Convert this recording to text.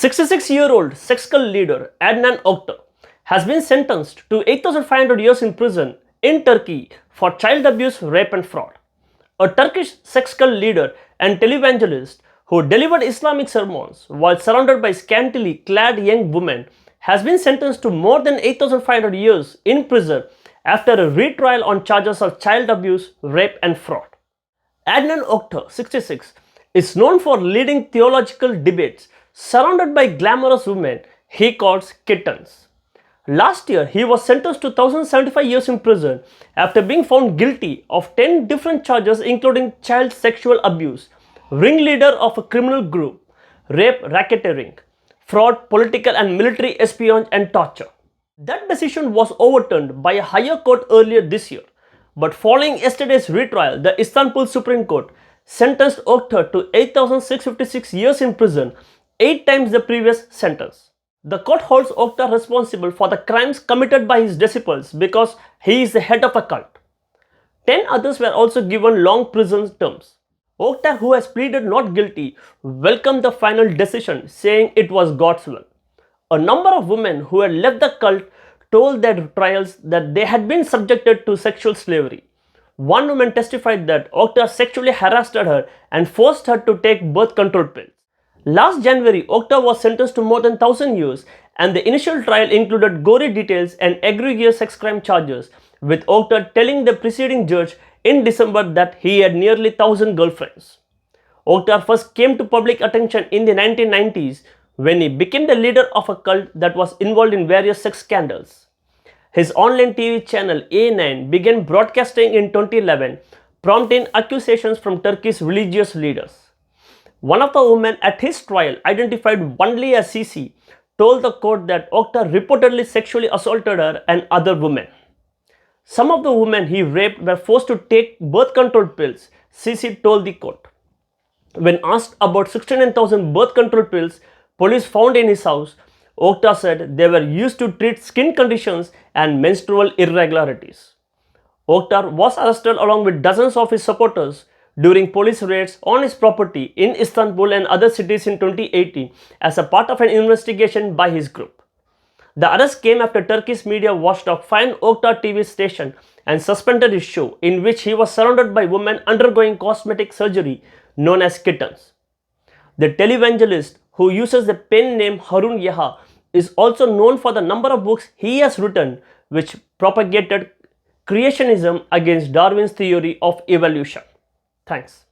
66-year-old sex cult leader Adnan Oktar has been sentenced to 8,500 years in prison in Turkey for child abuse, rape and fraud. A Turkish sex cult leader and televangelist who delivered Islamic sermons while surrounded by scantily clad young women has been sentenced to more than 8,500 years in prison after a retrial on charges of child abuse, rape and fraud. Adnan Oktar, 66, is known for leading theological debates surrounded by glamorous women he calls kittens. Last year, he was sentenced to 1,075 years in prison after being found guilty of 10 different charges including child sexual abuse, ringleader of a criminal group, rape, racketeering, fraud, political and military espionage and torture. That decision was overturned by a higher court earlier this year. But following yesterday's retrial, the Istanbul Supreme Court sentenced Oktar to 8,656 years in prison, 8 times the previous sentence. The court holds Oktar responsible for the crimes committed by his disciples because he is the head of a cult. 10 others were also given long prison terms. Oktar, who has pleaded not guilty, welcomed the final decision, saying it was God's will. A number of women who had left the cult told their trials that they had been subjected to sexual slavery. One woman testified that Oktar sexually harassed her and forced her to take birth control pills. Last January, Oktar was sentenced to more than 1,000 years, and the initial trial included gory details and egregious sex crime charges, with Oktar telling the preceding judge in December that he had nearly 1,000 girlfriends. Oktar first came to public attention in the 1990s when he became the leader of a cult that was involved in various sex scandals. His online TV channel A9 began broadcasting in 2011, prompting accusations from Turkey's religious leaders. One of the women at his trial, identified only as CC, told the court that Oktar reportedly sexually assaulted her and other women. Some of the women he raped were forced to take birth control pills, CC told the court. When asked about 69,000 birth control pills police found in his house, Oktar said they were used to treat skin conditions and menstrual irregularities. Oktar was arrested along with dozens of his supporters during police raids on his property in Istanbul and other cities in 2018 as a part of an investigation by his group. The arrest came after Turkish media watchdog fined Oktar TV station and suspended his show, in which he was surrounded by women undergoing cosmetic surgery known as kittens. The televangelist, who uses the pen name Harun Yeha, is also known for the number of books he has written which propagated creationism against Darwin's theory of evolution. Thanks.